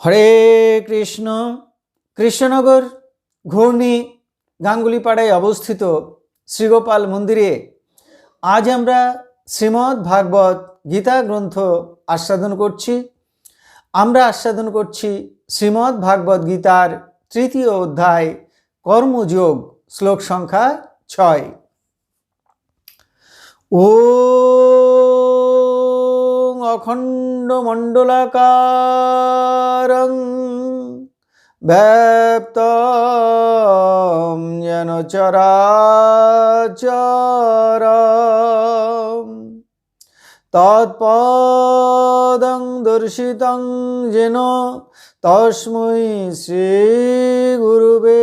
হরে কৃষ্ণ। কৃষ্ণনগর ঘূর্ণি গাঙ্গুলিপাড়ায় অবস্থিত শ্রীগোপাল মন্দিরে আজ আমরা শ্রীমদ্ ভাগবত গীতা গ্রন্থ আস্বাদন করছি। আমরা আস্বাদন করছি শ্রীমদ্ ভাগবত গীতার তৃতীয় অধ্যায় কর্মযোগ, শ্লোক সংখ্যা 6। ওম অখণ্ড মণ্ডলাকারং ব্যাপ্তং যেন চরাচরম তৎপদং দর্শিতং যেন তস্मै শ্রী গুরুবে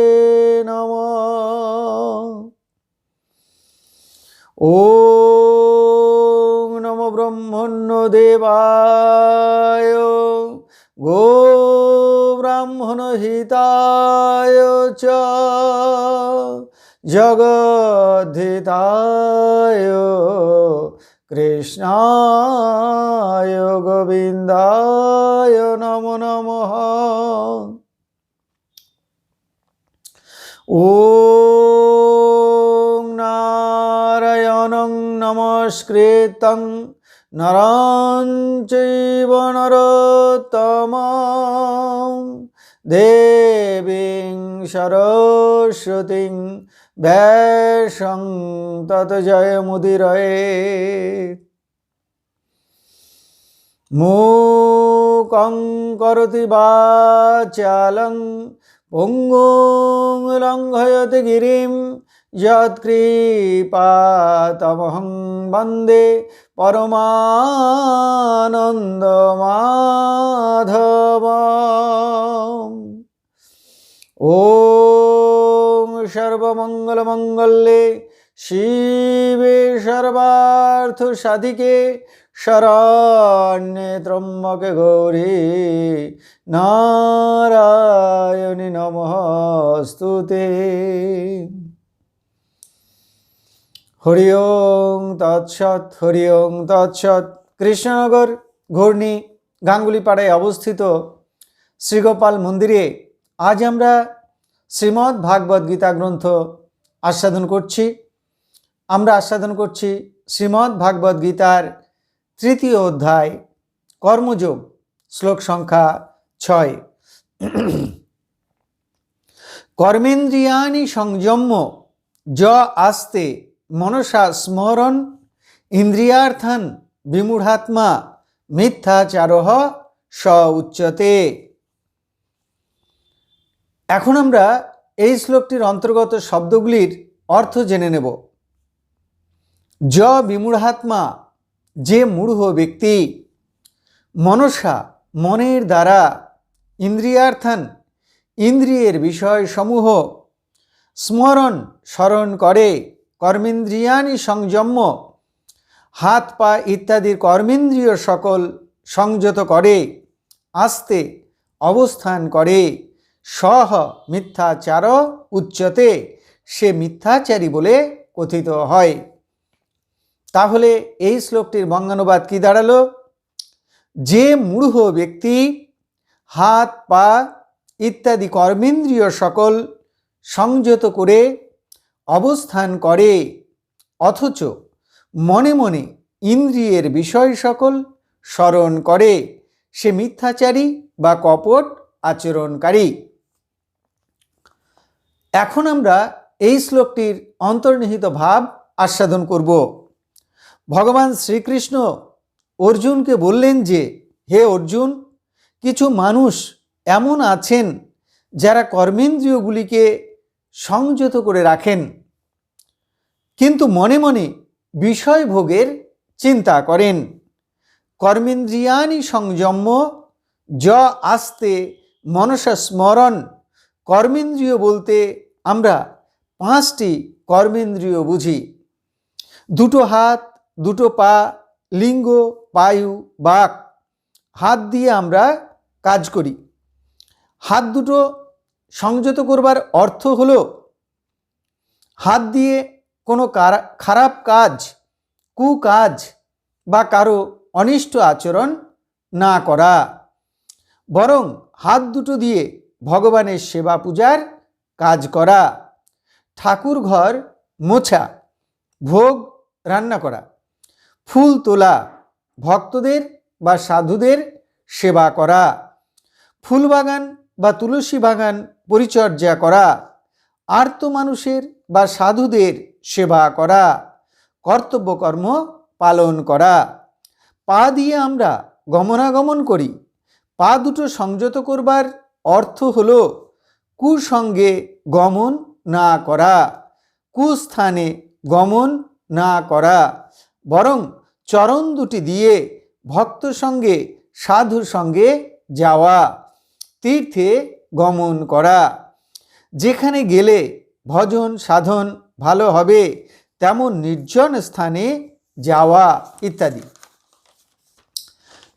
নমঃ। ওম নমো ব্রহ্মণ্য দেবায় গো ব্রাহ্মণ হিতায় চ জগদ্ধিতায় কৃষ্ণায় গোবিন্দায় নমো নমঃ। ওম নারায়ণং নমস্কৃত্যং নরং চৈব নরোত্তমং দেবীং সরস্বতীং ব্যাসং ততো জয়মুদীরয়েৎ। মূকং করোতি বাচালং পঙ্গুং লঙ্ঘয়তে গিরিম যৎকৃপাতমহং বন্দে পরমানন্দমাধবম। ওম সর্বমঙ্গলমঙ্গলে শিবে সর্বার্থসাধিকে শরণ্যে ত্র্যম্বকে গৌরী নারায়ণী নমস্তুতে। হরি ওম তৎসৎ, হরি ওম তৎসৎ। কৃষ্ণনগর ঘূর্ণি গাঙ্গুলিপাড়ায় অবস্থিত শ্রীগোপাল মন্দিরে আজ আমরা শ্রীমদ্ ভাগবত গীতা গ্রন্থ আস্বাদন করছি। আমরা আস্বাদন করছি শ্রীমদ্ ভাগবত গীতার তৃতীয় অধ্যায় কর্মযোগ, শ্লোক সংখ্যা 6। কর্মেন্দ্রিয়াণি সংযম্য য আস্তে মনসা স্মরণ ইন্দ্রিয়ার্থান বিমূঢ়াত্মা মিথ্যাচারঃ স উচ্যতে। এখন আমরা এই শ্লোকটির অন্তর্গত শব্দগুলির অর্থ জেনে নেব। য বিমূঢ়াত্মা, যে মূঢ় ব্যক্তি, মনসা মনের দ্বারা, ইন্দ্রিয়ার্থান ইন্দ্রিয়ের বিষয় সমূহ, স্মরণ স্মরণ করে, কর্মেন্দ্রিয়াণি সংযম্য হাত পা ইত্যাদির কর্মেন্দ্রিয় সকল সংযত করে, আস্তে অবস্থান করে, সহ মিথ্যাচার উচ্যতে সে মিথ্যাচারী বলে কথিত হয়। তাহলে এই শ্লোকটির বঙ্গানুবাদ কি দাঁড়ালো? যে মূঢ় ব্যক্তি হাত পা ইত্যাদি কর্মেন্দ্রিয় সকল সংযত করে অবস্থান করে, অথচ মনে মনে ইন্দ্রিয়ের বিষয় সকল স্মরণ করে, সে মিথ্যাচারী বা কপট আচরণকারী। এখন আমরা এই শ্লোকটির অন্তর্নিহিত ভাব আস্বাদন করব। ভগবান শ্রীকৃষ্ণ অর্জুনকে বললেন যে, হে অর্জুন, কিছু মানুষ এমন আছেন যারা কর্মেন্দ্রিয়গুলিকে সংযত করে রাখেন, কিন্তু মনে মনে বিষয় ভোগের চিন্তা করেন। কর্মেন্দ্রিয়াণি সংযম্য য আস্তে মনসা স্মরণ। কর্মেন্দ্রিয় বলতে আমরা 5টি কর্মেন্দ্রিয় বুঝি। দুটো হাত, দুটো পা, লিঙ্গ, পায়ু, বাক। হাত দিয়ে আমরা কাজ করি। হাত দুটো সংযত করবার অর্থ হলো হাত দিয়ে কোনো খারাপ কাজ, কুকাজ বা কারো অনিষ্ট আচরণ না করা। বরং হাত দুটো দিয়ে ভগবানের সেবা পূজার কাজ করা, ঠাকুর ঘর মোছা, ভোগ রান্না করা, ফুল তোলা, ভক্তদের বা সাধুদের সেবা করা, ফুলবাগান বা তুলসী বাগান পরিচর্যা করা, আর্ত মানুষের বা সাধুদের সেবা করা, কর্তব্যকর্ম পালন করা। পা দিয়ে আমরা গমনাগমন করি। পা দুটো সংযত করবার অর্থ হল কুসঙ্গে গমন না করা, কুস্থানে গমন না করা, বরং চরণ দুটি দিয়ে ভক্ত সঙ্গে সাধু সঙ্গে যাওয়া, তীর্থে গমন করা। যেখানে গেলে ভজন সাধন ভালো হবে তেমন নির্জন স্থানে যাওয়া ইত্যাদি।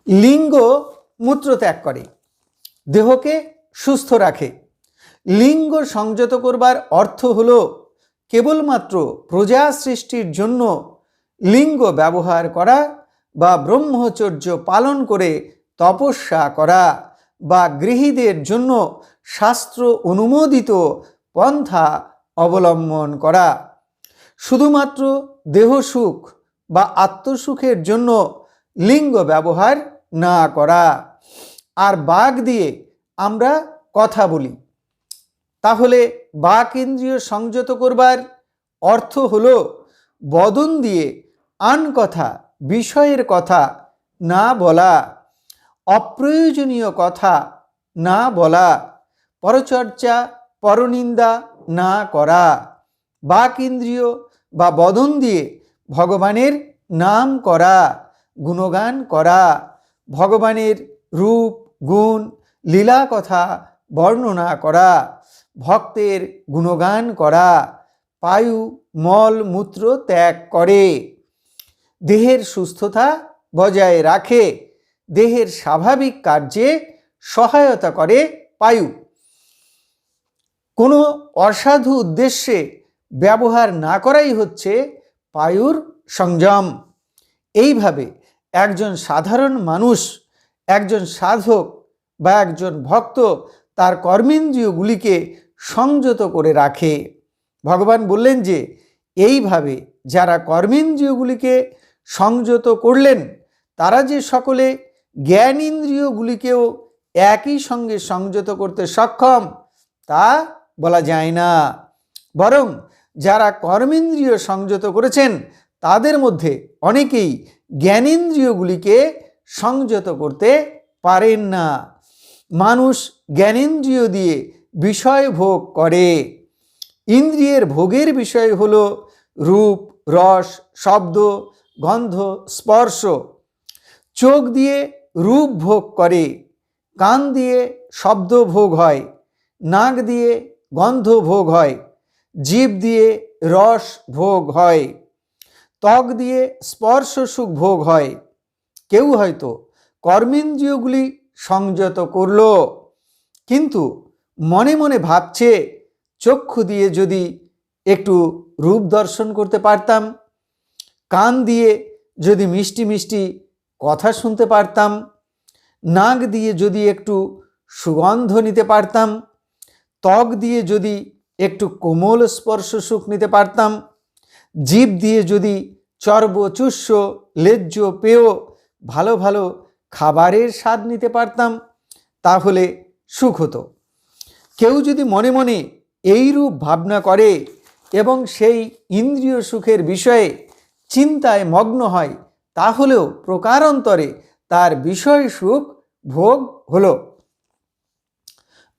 লিঙ্গ মূত্র ত্যাগ করে, দেহকে সুস্থ রাখে। লিঙ্গ সংযত করবার অর্থ হল কেবলমাত্র প্রজা সৃষ্টির জন্য লিঙ্গ ব্যবহার করা বা ব্রহ্মচর্য পালন করে তপস্যা করা বা গৃহীদের জন্য শাস্ত্র অনুমোদিত পন্থা অবলম্বন করা। শুধুমাত্র দেহসুখ বা আত্মসুখের জন্য লিঙ্গ ব্যবহার না করা। আর বাক দিয়ে আমরা কথা বলি, তাহলে বাক ইন্দ্রিয় সংযত করবার অর্থ হল বদন দিয়ে আন কথা, বিষয়ের কথা না বলা, অপ্রয়োজনীয় কথা না বলা, পরচর্চা পরনিন্দা না করা। বাক ইন্দ্রিয় বা বদন দিয়ে ভগবানের নাম করা, গুণগান করা, ভগবানের রূপ গুণ লীলা কথা বর্ণনা করা, ভক্তের গুণগান করা, পায়ু মল মূত্র ত্যাগ করে, দেহের সুস্থতা বজায় রাখে, দেহের স্বাভাবিক কার্যে সহায়তা করে পায়ু। কোনো অসাধু উদ্দেশ্যে ব্যবহার না করাই হচ্ছে পায়ুর সংযম। এইভাবে একজন সাধারণ মানুষ, একজন সাধক বা একজন ভক্ত তার কর্মেন্দ্রিয়গুলিকে সংযত করে রাখে। ভগবান বললেন যে এইভাবে যারা কর্মেন্দ্রিয়গুলিকে সংযত করলেন তারা যে সকলে জ্ঞান ইন্দ্রিয়গুলিকেও একই সঙ্গে সংযত করতে সক্ষম তা বলা যায় না। বরং যারা কর্মেন্দ্রিয় সংযত করেছেন তাদের মধ্যে অনেকেই জ্ঞানেন্দ্রিয়গুলিকে সংযত করতে পারেন না। মানুষ জ্ঞানেন্দ্রিয় দিয়ে বিষয় ভোগ করে। ইন্দ্রিয়ের ভোগের বিষয় হল রূপ, রস, শব্দ, গন্ধ, স্পর্শ। চোখ দিয়ে রূপ ভোগ করে, কান দিয়ে শব্দ ভোগ হয়, নাক দিয়ে গন্ধ ভোগ হয়, জিভ দিয়ে রস ভোগ হয়, ত্বক দিয়ে স্পর্শ সুখ ভোগ হয়। কেউ হয়তো কর্মেন্দ্রিয়গুলি সংযত করল, কিন্তু মনে মনে ভাবছে চক্ষু দিয়ে যদি একটু রূপ দর্শন করতে পারতাম, কান দিয়ে যদি মিষ্টি মিষ্টি কথা শুনতে পারতাম, নাক দিয়ে যদি একটু সুগন্ধ নিতে পারতাম, ত্বক দিয়ে যদি একটু কোমল স্পর্শ সুখ নিতে পারতাম, জিভ দিয়ে যদি চর্বচুষ্য লেজ্জ পেয় ভালো ভালো খাবারের স্বাদ নিতে পারতাম, তাহলে সুখ হতো। কেউ যদি মনে মনে এইরূপ ভাবনা করে এবং সেই ইন্দ্রিয় সুখের বিষয়ে চিন্তায় মগ্ন হয়, তাহলেও প্রকারান্তরে তার বিষয় সুখ ভোগ হলো।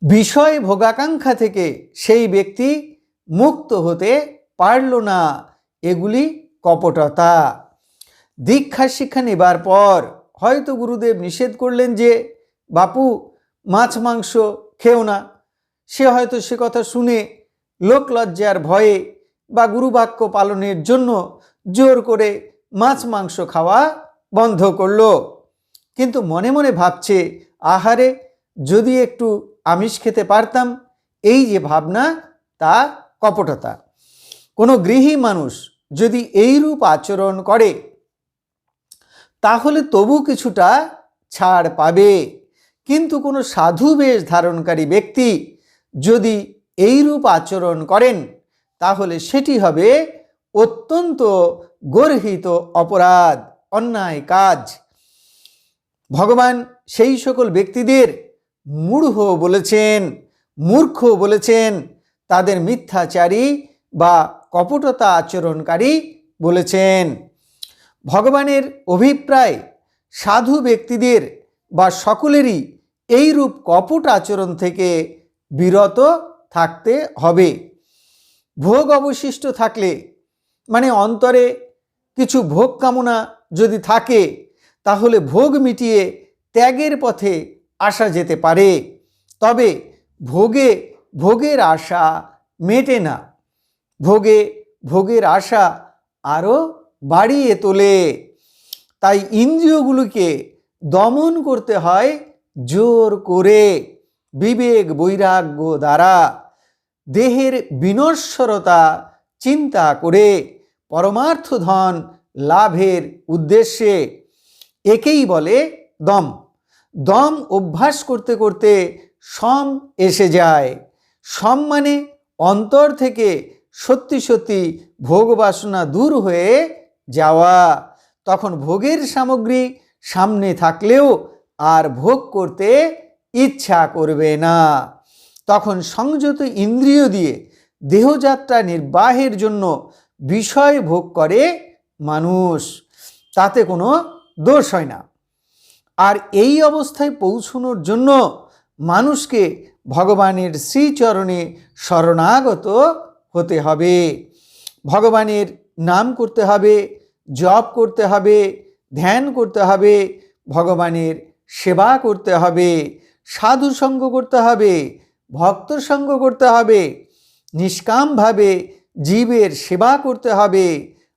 বিষয় ভোগাকাঙ্ক্ষা থেকে সেই ব্যক্তি মুক্ত হতে পারল না। এগুলি কপটতা। দীক্ষা শিক্ষা নেবার পর হয়তো গুরুদেব নিষেধ করলেন যে বাপু মাছ মাংস খেও না। সে হয়তো সে কথা শুনে লোকলজ্জার ভয়ে বা গুরুবাক্য পালনের জন্য জোর করে মাছ মাংস খাওয়া বন্ধ করল। কিন্তু মনে মনে ভাবছে আহারে যদি একটু আমিষ খেতে পারতাম। এই যে ভাবনা, তা কপটতা। কোনো গৃহী মানুষ যদি এইরূপ আচরণ করে তাহলে তবু কিছুটা ছাড় পাবে, কিন্তু কোনো সাধু বেশ ধারণকারী ব্যক্তি যদি এইরূপ আচরণ করেন তাহলে সেটি হবে অত্যন্ত গর্হিত অপরাধ, অন্যায় কাজ। ভগবান সেই সকল ব্যক্তিদের মূঢ় বলেছেন, মূর্খ বলেছেন, তাদের মিথ্যাচারী বা কপটতা আচরণকারী বলেছেন। ভগবানের অভিপ্রায় সাধু ব্যক্তিদের বা সকলেরই এইরূপ কপট আচরণ থেকে বিরত থাকতে হবে। ভোগ অবশিষ্ট থাকলে, মানে অন্তরে কিছু ভোগ কামনা যদি থাকে, তাহলে ভোগ মিটিয়ে ত্যাগের পথে আসা যেতে পারে। তবে ভোগের আশা মেটে না, ভোগের আশা আরও বাড়িয়ে তোলে। তাই ইন্দ্রিয়গুলোকে দমন করতে হয় জোর করে, বিবেক বৈরাগ্য দ্বারা, দেহের বিনশ্বরতা চিন্তা করে, পরমার্থ ধন লাভের উদ্দেশ্যে। একেই বলে দম। দম অভ্যাস করতে করতে সম এসে যায়। সম মানে অন্তর থেকে সত্যি সত্যি ভোগ বাসনা দূর হয়ে যাওয়া। তখন ভোগের সামগ্রী সামনে থাকলেও আর ভোগ করতে ইচ্ছা করবে না। তখন সংযত ইন্দ্রিয় দিয়ে দেহযাত্রা নির্বাহের জন্য বিষয় ভোগ করে মানুষ, তাতে কোনো দোষ হয় না। আর এই অবস্থায় পৌঁছানোর জন্য মানুষকে ভগবানের শ্রীচরণে শরণাগত হতে হবে, ভগবানের নাম করতে হবে, জপ করতে হবে, ধ্যান করতে হবে, ভগবানের সেবা করতে হবে, সাধু সঙ্গ করতে হবে, ভক্ত সঙ্গ করতে হবে, নিষ্কামভাবে জীবের সেবা করতে হবে,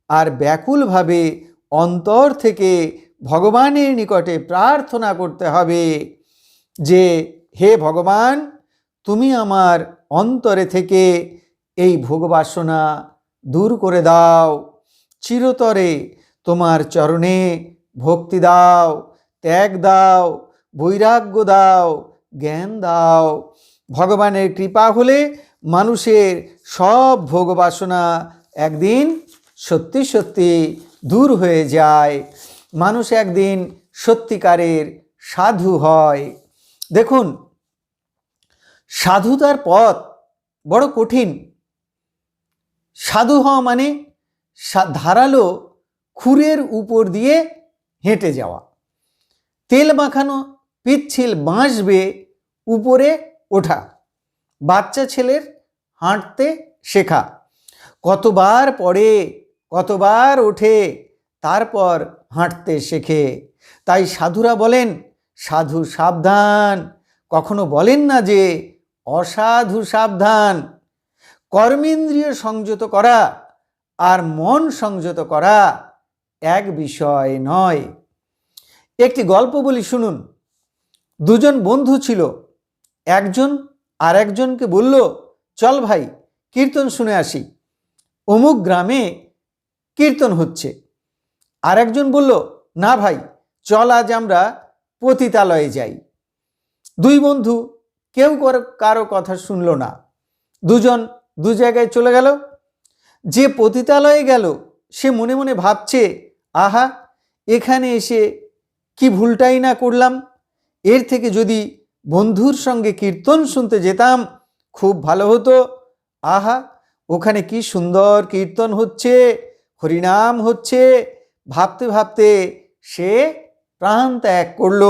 আর ব্যাকুলভাবে অন্তর থেকে ভগবানের নিকটে প্রার্থনা করতে হবে যে, হে ভগবান, তুমি আমার অন্তরে থেকে এই ভোগবাসনা দূর করে দাও, চিরতরে তোমার চরণে ভক্তি দাও, ত্যাগ দাও, বৈরাগ্য দাও, জ্ঞান দাও। ভগবানের কৃপা হলে মানুষের সব ভোগবাসনা একদিন সত্যি সত্যি দূর হয়ে যায়, মানুষ একদিন সত্যিকারের সাধু হয়। দেখুন, সাধুতার পথ বড় কঠিন। সাধু হওয়া মানে ধারালো খুরের উপর দিয়ে হেঁটে যাওয়া, তেল মাখানো পিচ্ছিল বাঁশ বেয়ে উপরে ওঠা, বাচ্চা ছেলের হাঁটতে শেখা, কতবার পড়ে, কতবার ওঠে, তারপর হাঁটতে শেখে। তাই সাধুরা বলেন, সাধু সাবধান, কখনো বলেন না যে অসাধু সাবধান। কর্মেন্দ্রিয় সংযত করা আর মন সংযত করা এক বিষয় নয়। একটি গল্প বলি, শুনুন। দুজন বন্ধু ছিল। একজন আর একজনকে বলল, চল ভাই কীর্তন শুনে আসি, অমুক গ্রামে কীর্তন হচ্ছে। আর একজন বলল, না ভাই, চল আজ আমরা পতিতালয়ে যাই। দুই বন্ধু কেউ কারো কথা শুনল না। দুজন দু জায়গায় চলে গেল। যে পতিতালয়ে গেল সে মনে মনে ভাবছে, আহা, এখানে এসে কি ভুলটাই না করলাম, এর থেকে যদি বন্ধুর সঙ্গে কীর্তন শুনতে যেতাম খুব ভালো হতো। আহা, ওখানে কি সুন্দর কীর্তন হচ্ছে, হরিনাম হচ্ছে। ভাবতে ভাবতে সে প্রাণ ত্যাগ করল।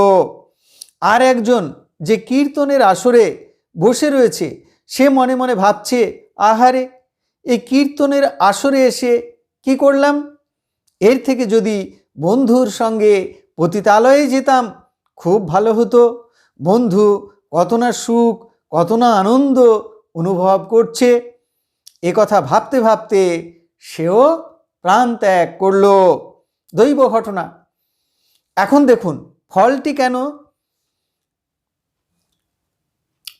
আর একজন যে কীর্তনের আসরে বসে রয়েছে সে মনে মনে ভাবছে, আহারে, এই কীর্তনের আসরে এসে কি করলাম, এর থেকে যদি বন্ধুর সঙ্গে পতিতালয়ে যেতাম খুব ভালো হতো। বন্ধু কত না সুখ, কত না আনন্দ অনুভব করছে। এ কথা ভাবতে ভাবতে সেও প্রাণ ত্যাগ করল। দৈব ঘটনা। এখন দেখুন ফলটি কেন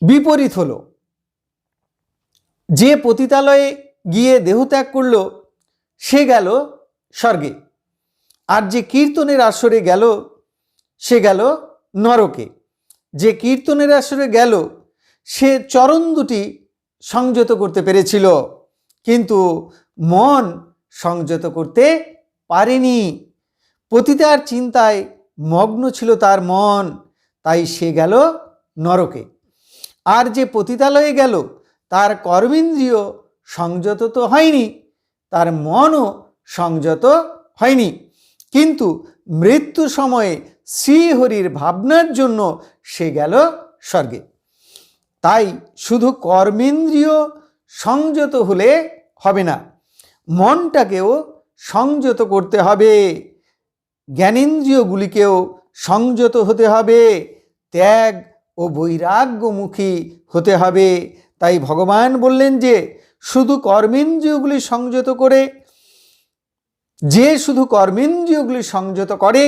বিপরীত হলো। যে পতিতালয়ে গিয়ে দেহত্যাগ করল সে গেল স্বর্গে, আর যে কীর্তনের আসরে গেল সে গেল নরকে। যে কীর্তনের আসরে গেল সে চরণ দুটি সংযত করতে পেরেছিল, কিন্তু মন সংযত করতে পারেনি। পতিতার চিন্তায় মগ্ন ছিল তার মন, তাই সে গেল নরকে। আর যে পতিতালয়ে গেল তার কর্মেন্দ্রিয় সংযত তো হয়নি, তার মনও সংযত হয়নি, কিন্তু মৃত্যু সময়ে শ্রীহরির ভাবনার জন্য সে গেল স্বর্গে। তাই শুধু কর্মেন্দ্রিয় সংযত হলে হবে না, মনটাকেও সংযত করতে হবে, জ্ঞানেন্দ্রিয়গুলিকেও সংযত হতে হবে, ত্যাগ ও বৈরাগ্যমুখী হতে হবে। তাই ভগবান বললেন যে শুধু কর্মেন্দ্রিয়গুলি সংযত করে, যে শুধু কর্মেন্দ্রিয়গুলি সংযত করে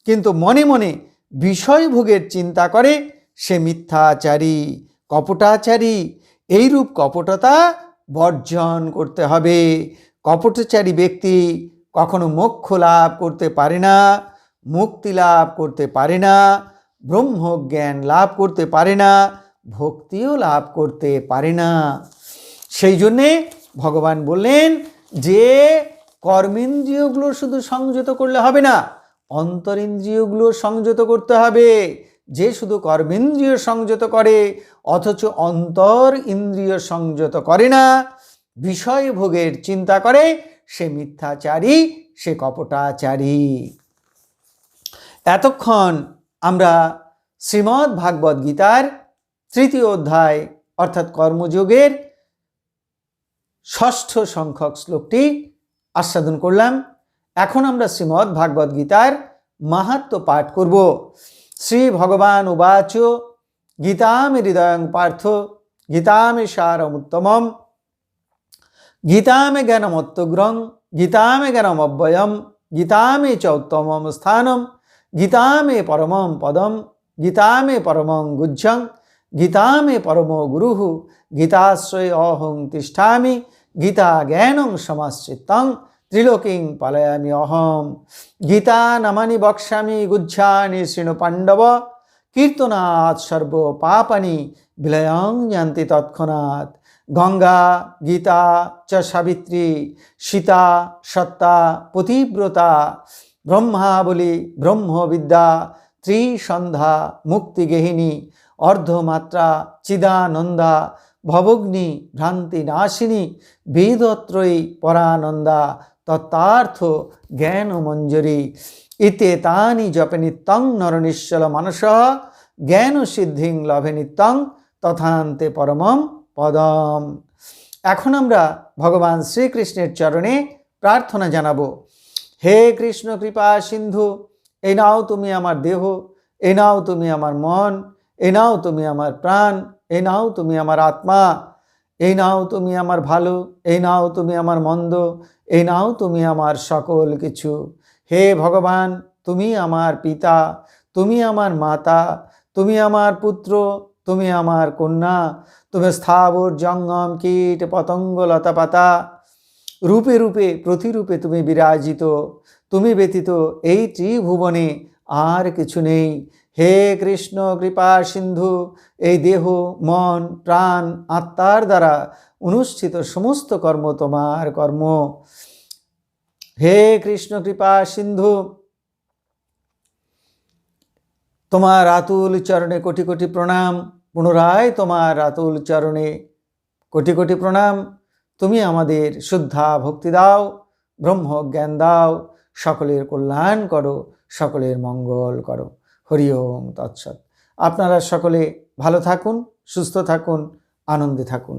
কিন্তু মনে মনে বিষয়ভোগের চিন্তা করে, সে মিথ্যাচারী, কপটাচারী। এইরূপ কপটতা বর্জন করতে হবে। কপটচারী ব্যক্তি কখনো মোক্ষ লাভ করতে পারে না, মুক্তি লাভ করতে পারে না, ব্রহ্মজ্ঞান লাভ করতে পারে না, ভক্তিও লাভ করতে পারে না। সেই জন্যে ভগবান বললেন যে কর্মেন্দ্রিয়গুলো শুধু সংযত করলে হবে না, অন্তরিন্দ্রিয়গুলো সংযত করতে হবে। যে শুধু কর্মেন্দ্রিয় সংযত করে অথচ অন্তর ইন্দ্রিয় সংযত করে না, বিষয় ভোগের চিন্তা করে, সে মিথ্যাচারী, সে কপটাচারী। এতক্ষণ আমরা শ্রীমদ্ ভাগবত গীতার 3য় অধ্যায় অর্থাৎ কর্মযোগের 6ষ্ঠ সংখ্যক শ্লোকটি আস্বাদন করলাম। এখন আমরা শ্রীমদ্ ভাগবত গীতার মাহাত্ম্য পাঠ করব। শ্রী ভগবান উবাচ গীতামে হৃদয়ং পার্থ গীতামে সারমুত্তমম গীতামে জ্ঞানমত্তগ্রং গীতামে জ্ঞানমব্যয়ম গীতামে চ উত্তমম স্থানম গীতামে পরমম পদম গীতামে পরমং গুহ্যং গীতামে পরমো গুরুঃ গীতাশ্রয়ে অহং তিষ্ঠামি গীতা জ্ঞানং সমাশ্রিতং ত্রিলোকিং পালয়ামি অহম গীতা নামানি বক্ষ্যামি গুহ্যানি শৃণু পাণ্ডব কীর্তনাৎ সর্ব পাপানি বিলয়ং যান্তি তৎক্ষণাৎ গঙ্গা গীতা চ সাবিত্রী সীতা সত্তা পতিব্রতা ব্রহ্মাবলী ব্রহ্মবিদ্যা ত্রিসন্ধ্যা মুক্তিগেহিনী অর্ধমাত্রা চিদানন্দা ভবগ্নি ভ্রান্তি নাশিনী বেদত্রয়ী পরানন্দা তত্ত্বার্থ জ্ঞান মঞ্জরি ইতে তানি জপে নিত্যং নরনিশ্চল মানস জ্ঞান সিদ্ধিং লভে নিত্যং তথান্তে পরমম পদম। এখন আমরা ভগবান শ্রীকৃষ্ণের চরণে প্রার্থনা জানাবো। হে কৃষ্ণ কৃপা সিন্ধু, এই নাও তুমি আমার দেহ, এই নাও তুমি আমার মন, এই নাও তুমি আমার প্রাণ, এই নাও তুমি আমার আত্মা, এই নাও তুমি আমার ভালো, এই নাও তুমি আমার মন্দ, এই নাও তুমি আমার সকল কিছু। হে ভগবান, তুমি আমার পিতা, তুমি আমার মাতা, তুমি আমার পুত্র, তুমি আমার কন্যা, তুমি স্থাবর জঙ্গম কীট পতঙ্গ লতা পাতা, রূপে রূপে প্রতিরূপে তুমি বিরাজিত। তুমি ব্যতীত এই ত্রিভুবনে আর কিছু নেই। হে কৃষ্ণ কৃপা সিন্ধু, এই দেহ মন প্রাণ আত্মার দ্বারা অনুষ্ঠিত সমস্ত কর্ম তোমার কর্ম। হে কৃষ্ণ কৃপা সিন্ধু, তোমার আতুল চরণে কোটি কোটি প্রণাম। পুনরায় তোমার আতুল চরণে কোটি কোটি প্রণাম। তুমি আমাদের শুদ্ধা ভক্তি দাও, ব্রহ্ম জ্ঞান দাও, সকলের কল্যাণ করো, সকলের মঙ্গল করো। হরি ওম তৎসৎ। আপনারা সকলে ভালো থাকুন, সুস্থ থাকুন, আনন্দে থাকুন।